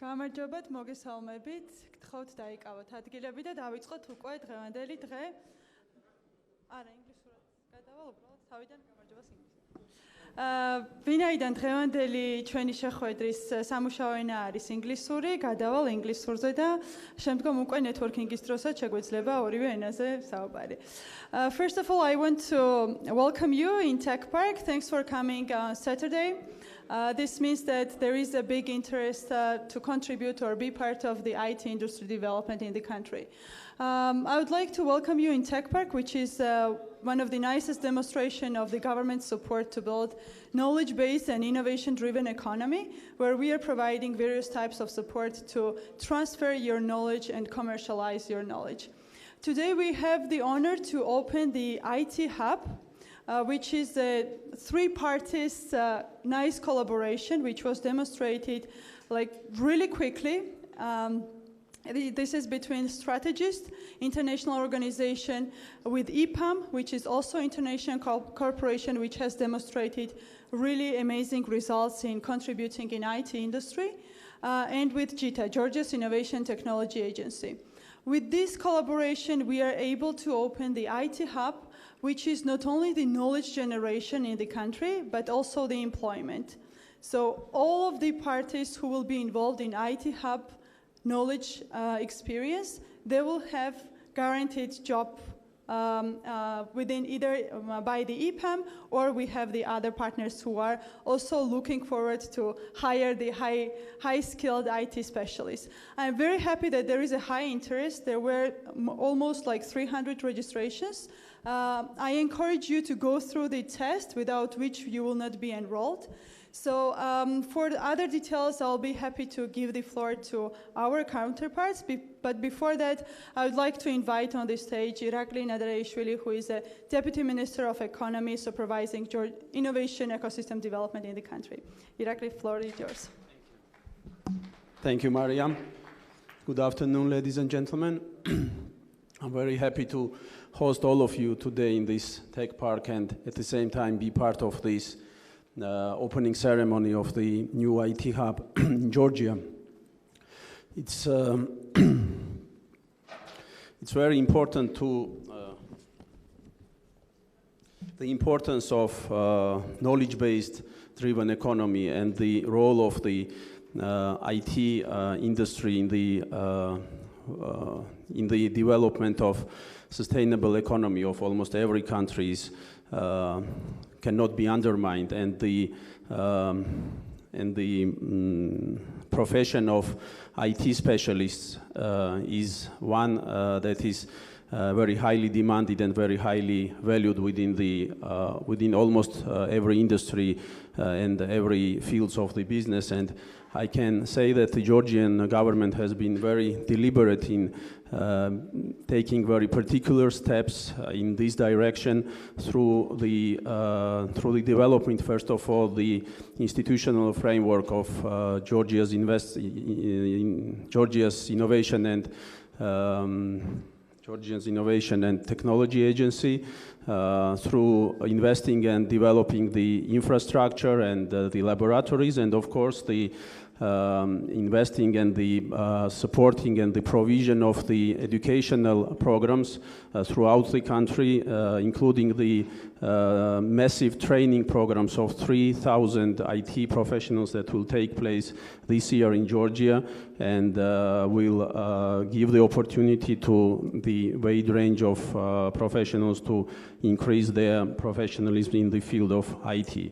გამარჯობათ, მოგესალმებით. გთხოვთ დაიკავოთ ადგილები და დავიწყოთ უკვე დღევანდელი დღე. არა, ინგლისურად გადავალ უბრალოდ თავიდან გამარჯობას ინგლისურად. ვინაიდან დღევანდელი ჩვენი შეხვედრის სამუშაო ენა არის ინგლისური, გადავალ ინგლისურზე და შემდგომ უკვე ნეტვორკინგის დროსაც შეგვეძლება ორივე ენაზე საუბარი. First of all, I want to welcome you in Tech Park. Thanks for coming on Saturday. This means that there is a big interest to contribute or be part of the IT industry development in the country. I would like to welcome you in Tech Park, which is one of the nicest demonstrations of the government support to build knowledge-based and innovation-driven economy, where we are providing various types of support to transfer your knowledge and commercialize your knowledge. Today we have the honor to open the IT Hub, which is a three parties nice collaboration, which was demonstrated really quickly. This is between StrategEast, international organization, with EPAM, which is also international corporation, which has demonstrated really amazing results in contributing in IT industry, and with GITA, Georgia's Innovation Technology Agency. With this collaboration, we are able to open the IT Hub, which is not only the knowledge generation in the country, but also the employment. So all of the parties who will be involved in IT Hub knowledge experience, they will have guaranteed job within either by the EPAM, or we have the other partners who are also looking forward to hire the high-skilled IT specialists. I'm very happy that there is a high interest. There were almost 300 registrations. I encourage you to go through the test, without which you will not be enrolled. So for the other details, I'll be happy to give the floor to our counterparts. But before that, I would like to invite on the stage Irakli Nadarashvili, who is a Deputy Minister of Economy supervising innovation ecosystem development in the country. Irakli, the floor is yours. Thank you, Mariam. Good afternoon, ladies and gentlemen. I'm very happy to host all of you today in this Tech Park and at the same time be part of this opening ceremony of the new IT Hub in Georgia. It's it's very important to the importance of knowledge-based driven economy and the role of the IT industry in the development of sustainable economy of almost every country's cannot be undermined, and the profession of IT specialists is one that is very highly demanded and very highly valued within almost every industry and every fields of the business. And I can say that the Georgian government has been very deliberate in taking very particular steps in this direction through the development, first of all, the institutional framework of Georgia's Innovation and Technology Agency, through investing and developing the infrastructure and the laboratories, and of course the investing and the supporting and the provision of the educational programs throughout the country, including the massive training programs of 3,000 IT professionals that will take place this year in Georgia, and will give the opportunity to the wide range of professionals to increase their professionalism in the field of IT.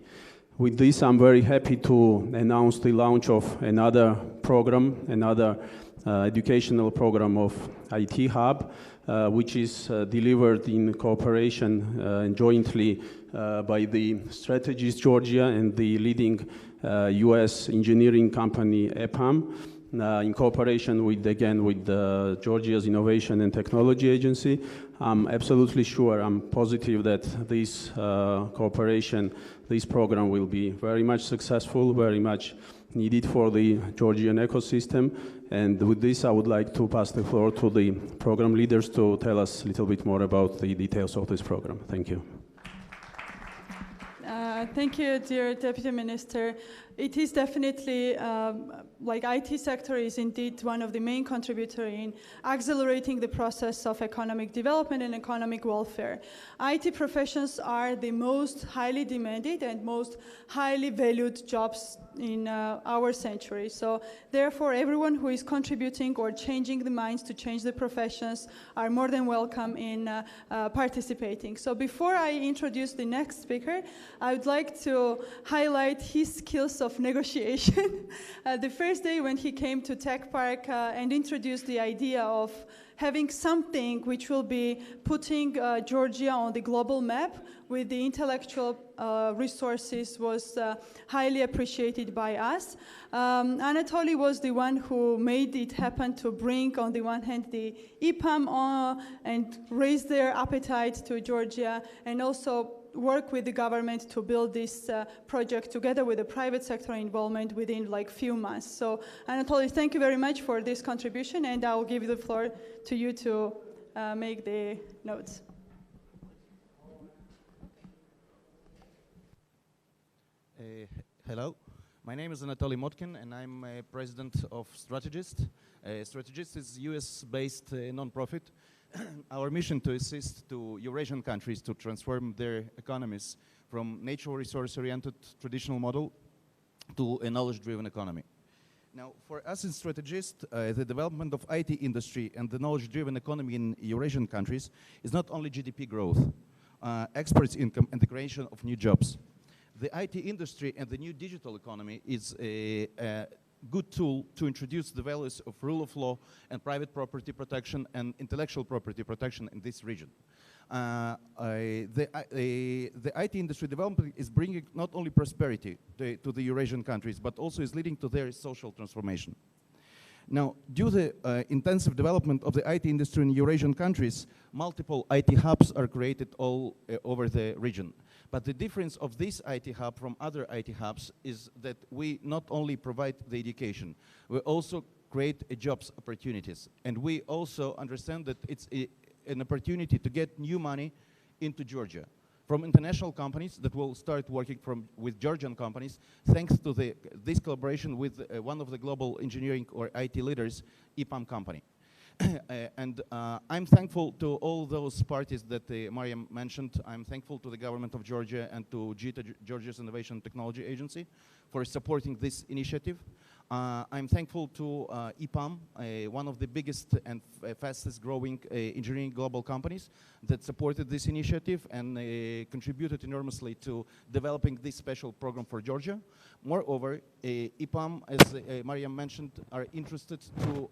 With this, I'm very happy to announce the launch of another program, another educational program of IT Hub, which is delivered in cooperation and jointly by the StrategEast Georgia and the leading US engineering company EPAM, in cooperation with Georgia's Innovation and Technology Agency. I'm absolutely sure, I'm positive that this cooperation, this program will be very much successful, very much needed for the Georgian ecosystem. And with this, I would like to pass the floor to the program leaders to tell us a little bit more about the details of this program. Thank you. Thank you, dear Deputy Minister. It is definitely, like IT sector is indeed one of the main contributors in accelerating the process of economic development and economic welfare. IT professions are the most highly demanded and most highly valued jobs in our century. So therefore, everyone who is contributing or changing the minds to change the professions are more than welcome in participating. So before I introduce the next speaker, I would like to highlight his skills of negotiation. The first day when he came to Tech Park and introduced the idea of having something which will be putting Georgia on the global map with the intellectual resources was highly appreciated by us. Anatoly was the one who made it happen to bring, on the one hand, the EPAM and raise their appetite to Georgia, and also work with the government to build this project together with the private sector involvement within like few months. So Anatoly, thank you very much for this contribution, and I will give the floor to you to make the notes. Hello, my name is Anatoly Motkin, and I'm president of StrategEast. StrategEast is US-based non-profit. Our mission to assist to Eurasian countries to transform their economies from natural resource-oriented traditional model to a knowledge-driven economy. Now, for us in StrategEast, the development of IT industry and the knowledge-driven economy in Eurasian countries is not only GDP growth, exports income, and the creation of new jobs. The IT industry and the new digital economy is a good tool to introduce the values of rule of law and private property protection and intellectual property protection in this region. The IT industry development is bringing not only prosperity to the Eurasian countries, but also is leading to their social transformation. Now, due to the intensive development of the IT industry in Eurasian countries, multiple IT hubs are created all over the region. But the difference of this IT hub from other IT hubs is that we not only provide the education, we also create jobs opportunities. And we also understand that it's an opportunity to get new money into Georgia from international companies that will start working with Georgian companies, thanks to this collaboration with one of the global engineering or IT leaders, EPAM company. And I'm thankful to all those parties that Mariam mentioned. I'm thankful to the government of Georgia and to GITA, Georgia's Innovation and Technology Agency, for supporting this initiative. I'm thankful to EPAM, one of the biggest and fastest growing engineering global companies that supported this initiative and contributed enormously to developing this special program for Georgia. Moreover, EPAM, as Mariam mentioned, are interested to,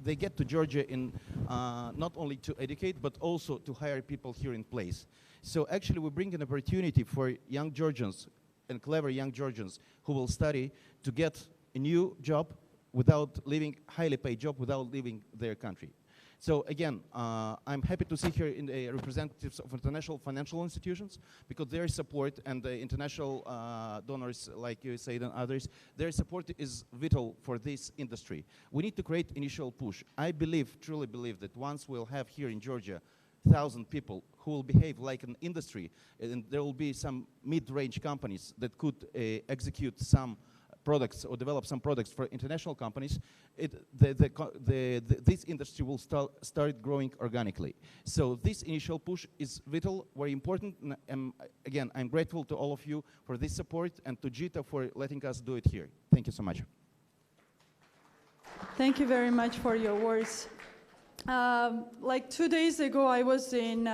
they get to Georgia in not only to educate, but also to hire people here in place. So actually we bring an opportunity for young Georgians and clever young Georgians who will study to get a new job without leaving, highly paid job without leaving their country. So again, I'm happy to see here in the representatives of international financial institutions, because their support and the international donors like USAID and others, their support is vital for this industry. We need to create initial push. I believe, truly believe, that once we'll have here in Georgia 1,000 people who will behave like an industry, and there will be some mid-range companies that could execute some products or develop some products for international companies, this industry will start growing organically. So this initial push is vital, very important. And again, I'm grateful to all of you for this support and to GITA for letting us do it here. Thank you so much. Thank you very much for your words. Like 2 days ago, I was in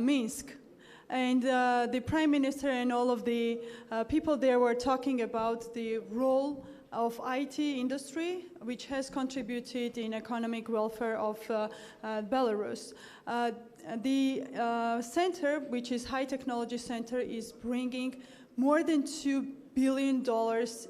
Minsk, and the Prime Minister and all of the people there were talking about the role of IT industry, which has contributed in economic welfare of Belarus. The center, which is High Technology Center, is bringing more than $2 billion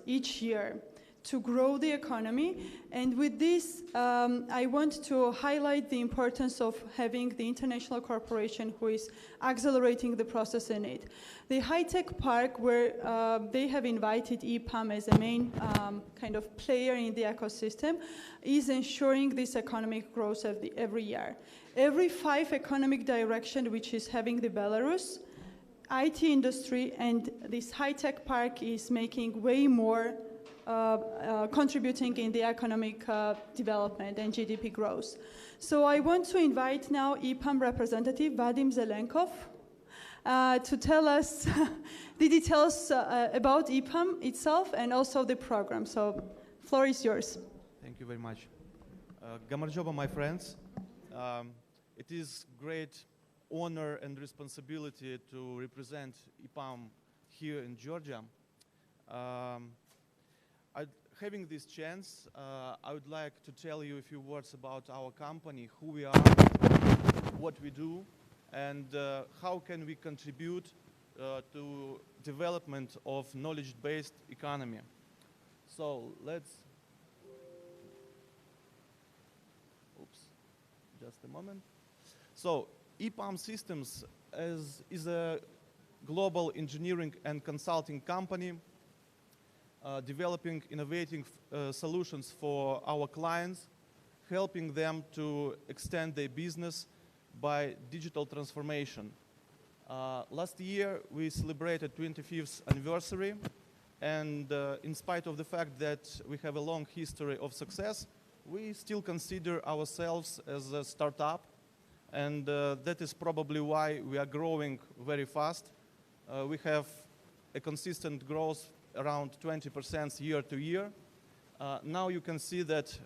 each year to grow the economy. And with this, I want to highlight the importance of having the international corporation who is accelerating the process in it. The high-tech park, where they have invited EPAM as a main kind of player in the ecosystem, is ensuring this economic growth every year. Every 5 economic direction which is having the Belarus, IT industry and this high-tech park is making way more contributing in the economic development and GDP growth. So I want to invite now EPAM representative Vadim Zelenkov to tell us the details about EPAM itself and also the program. So floor is yours. Thank you very much. Gamarjoba, my friends. It is great honor and responsibility to represent EPAM here in Georgia. Having this chance, I would like to tell you a few words about our company, who we are, what we do, and how can we contribute to development of knowledge-based economy. So let's, just a moment. So EPAM Systems is a global engineering and consulting company developing innovative solutions for our clients, helping them to extend their business by digital transformation. Last year, we celebrated 25th anniversary, and in spite of the fact that we have a long history of success, we still consider ourselves as a startup, and that is probably why we are growing very fast. We have a consistent growth around 20% year to year. Now you can see that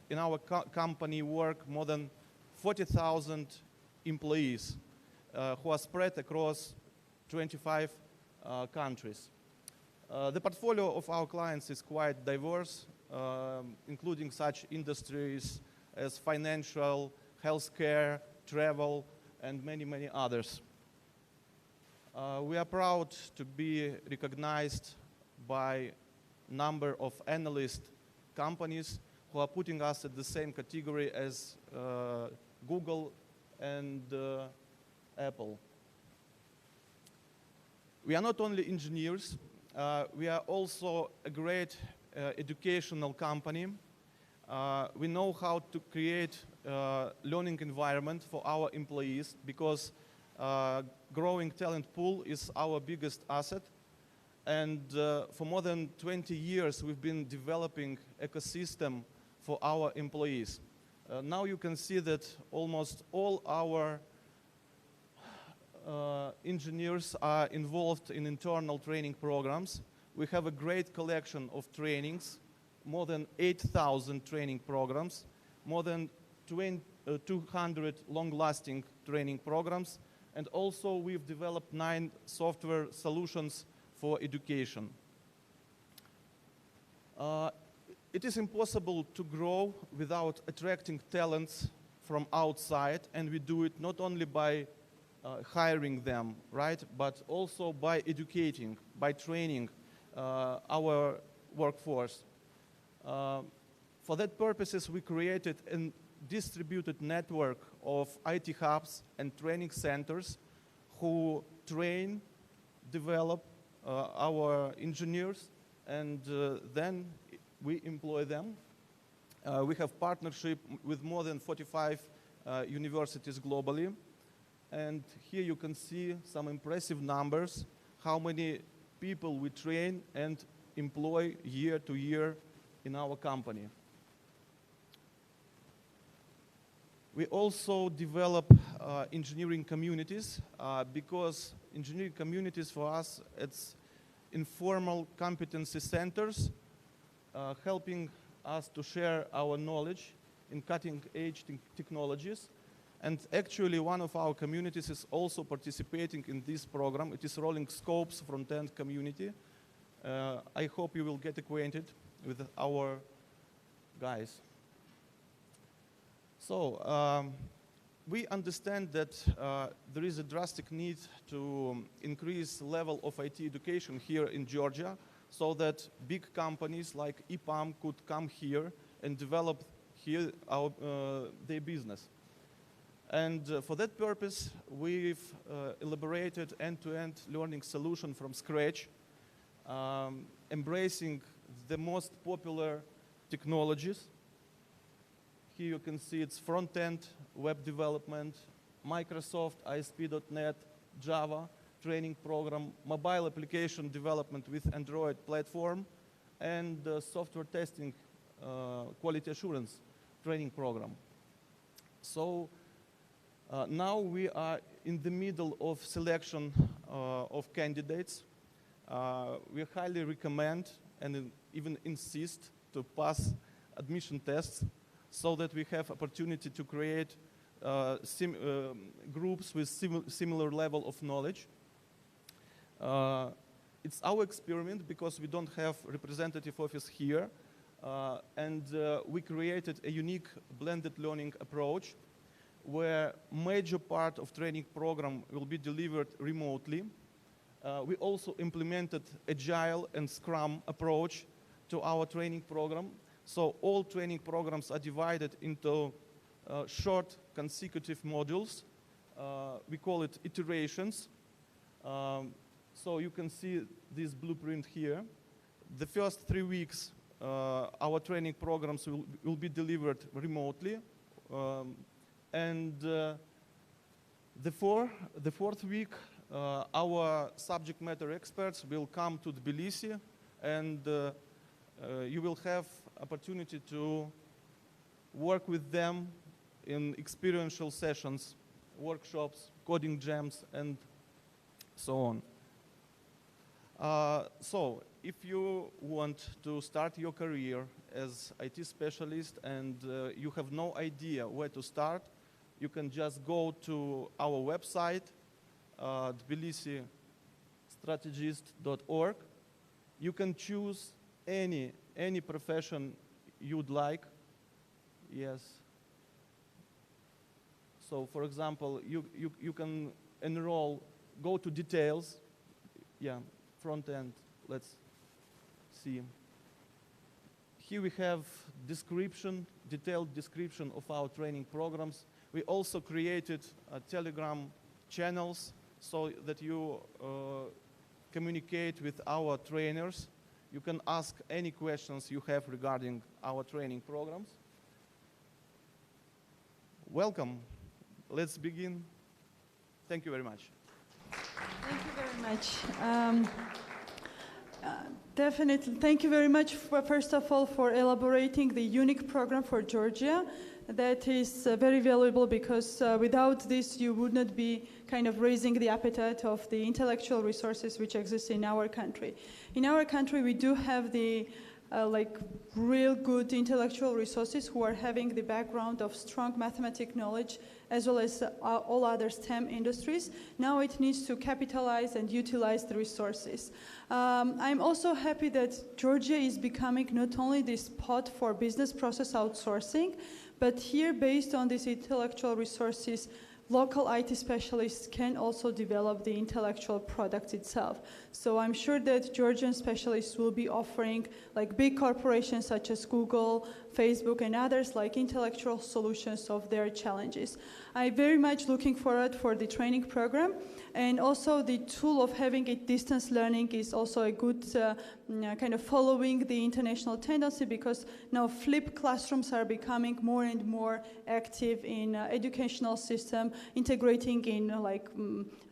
in our company work more than 40,000 employees who are spread across 25 countries. The portfolio of our clients is quite diverse, including such industries as financial, healthcare, travel, and many, many others. We are proud to be recognized by number of analyst companies who are putting us at the same category as Google and Apple. We are not only engineers, we are also a great educational company. We know how to create learning environment for our employees because growing talent pool is our biggest asset. And for more than 20 years, we've been developing ecosystem for our employees. Now you can see that almost all our engineers are involved in internal training programs. We have a great collection of trainings, more than 8,000 training programs, more than 200 long-lasting training programs, and also we've developed 9 software solutions for education. It is impossible to grow without attracting talents from outside, and we do it not only by hiring them, right, but also by educating, by training our workforce. For that purposes, we created a distributed network of IT hubs and training centers who train, develop our engineers, and then we employ them. We have partnership with more than 45 universities globally. And here you can see some impressive numbers, how many people we train and employ year to year in our company. We also develop engineering communities because engineering communities for us, it's informal competency centers helping us to share our knowledge in cutting-edge technologies. And actually, one of our communities is also participating in this program. It is Rolling Scopes front-end community. I hope you will get acquainted with our guys. So we understand that there is a drastic need to increase the level of IT education here in Georgia so that big companies like EPAM could come here and develop here their business. And for that purpose, we've elaborated end-to-end learning solution from scratch, embracing the most popular technologies. Here you can see it's front-end web development, Microsoft, ASP.NET, Java, training program, mobile application development with Android platform, and software testing quality assurance training program. So now we are in the middle of selection of candidates. We highly recommend and even insist to pass admission tests so that we have opportunity to create groups with similar level of knowledge. It's our experiment because we don't have representative office here, and we created a unique blended learning approach where major part of training program will be delivered remotely. We also implemented Agile and Scrum approach to our training program. So all training programs are divided into short consecutive modules. We call it iterations. So you can see this blueprint here. The first 3 weeks, our training programs will be delivered remotely. And the fourth week, our subject matter experts will come to Tbilisi, and you will have opportunity to work with them in experiential sessions, workshops, coding jams, and so on. So if you want to start your career as IT specialist and you have no idea where to start, you can just go to our website, Tbilisi StrategEast.org. You can choose any profession you'd like. Yes. So for example, you can enroll, go to details. Yeah, front end, let's see. Here we have description, detailed description of our training programs. We also created Telegram channels so that you communicate with our trainers. You can ask any questions you have regarding our training programs. Welcome. Let's begin. Thank you very much. Thank you very much. Definitely. Thank you very much, first of all, for elaborating the unique program for Georgia. That is very valuable because without this, you would not be kind of raising the appetite of the intellectual resources which exist in our country. In our country, we do have the like real good intellectual resources who are having the background of strong mathematic knowledge as well as all other STEM industries. Now it needs to capitalize and utilize the resources. I'm also happy that Georgia is becoming not only the spot for business process outsourcing, but here, based on these intellectual resources, local IT specialists can also develop the intellectual product itself. So I'm sure that Georgian specialists will be offering like big corporations such as Google, Facebook, and others like intellectual solutions of their challenges. I'm very much looking forward for the training program, and also the tool of having it distance learning is also a good kind of following the international tendency, because now flipped classrooms are becoming more and more active in educational system, integrating in like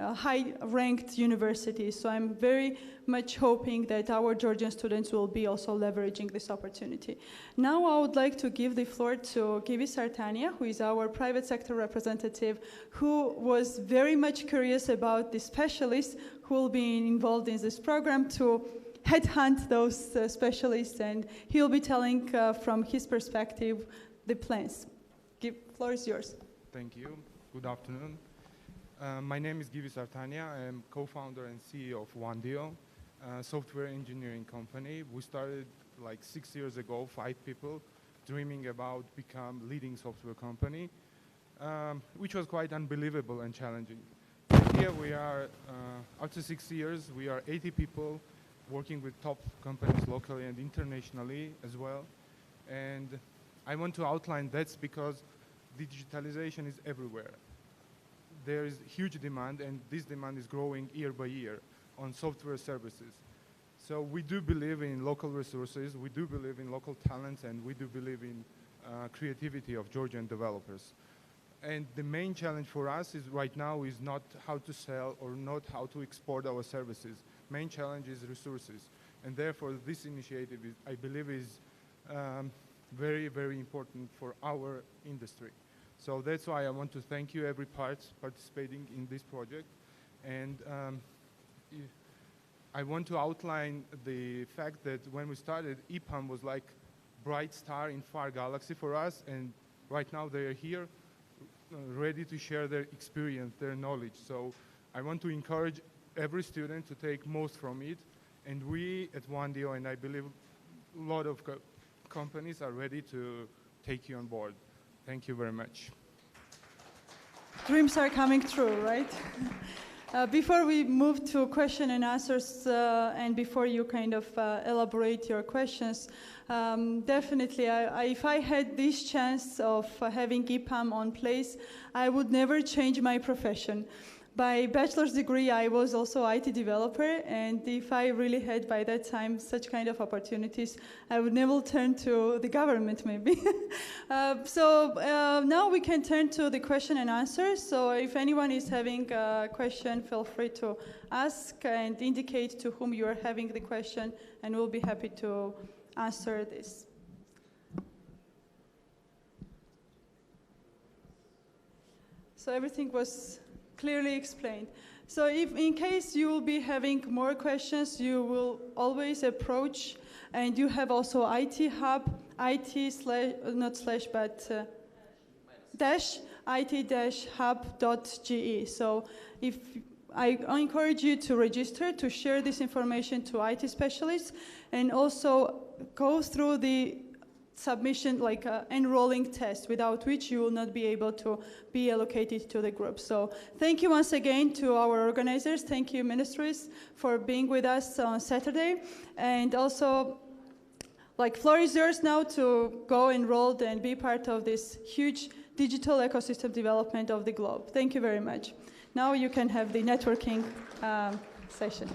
high-ranked universities. So I'm very much hoping that our Georgian students will be also leveraging this opportunity. Now I would like to give the floor to Givi Sartania, who is our private sector representative, who was very much curious about the specialists who will be involved in this program to headhunt those specialists, and he'll be telling from his perspective the plans. The floor is yours. Thank you. Good afternoon. My name is Givi Sartania. I am co-founder and CEO of OneDeal, a software engineering company. We started like 6 years ago, 5 people, dreaming about become leading software company, which was quite unbelievable and challenging. Here we are, after 6 years, we are 80 people working with top companies locally and internationally as well. And I want to outline that's because digitalization is everywhere. There is huge demand, and this demand is growing year by year on software services. So we do believe in local resources, we do believe in local talents, and we do believe in creativity of Georgian developers. And the main challenge for us is right now is not how to sell or not how to export our services. Main challenge is resources. And therefore, this initiative, I believe, is very, very important for our industry. So that's why I want to thank you, every part participating in this project. And I want to outline the fact that when we started, EPAM was like bright star in far galaxy for us. And right now they are here, ready to share their experience, their knowledge. So I want to encourage every student to take most from it. And we at OneDeo, and I believe a lot of companies are ready to take you on board. Thank you very much. Dreams are coming true, right? Before we move to question and answers, and before you kind of elaborate your questions, definitely, if I had this chance of having EPAM on place, I would never change my profession. By bachelor's degree, I was also IT developer, and if I really had by that time such kind of opportunities, I would never turn to the government, maybe. So now we can turn to the question and answers. So if anyone is having a question, feel free to ask and indicate to whom you are having the question, and we'll be happy to answer this. So everything was clearly explained. So if in case you will be having more questions, you will always approach, and you have also IT Hub, IT-hub.ge. So if I encourage you to register, to share this information to IT specialists, and also go through the submission, like enrolling test, without which you will not be able to be allocated to the group. So thank you once again to our organizers. Thank you, ministries, for being with us on Saturday. And also, like, floor is yours now to go enrolled and be part of this huge digital ecosystem development of the globe. Thank you very much. Now you can have the networking session.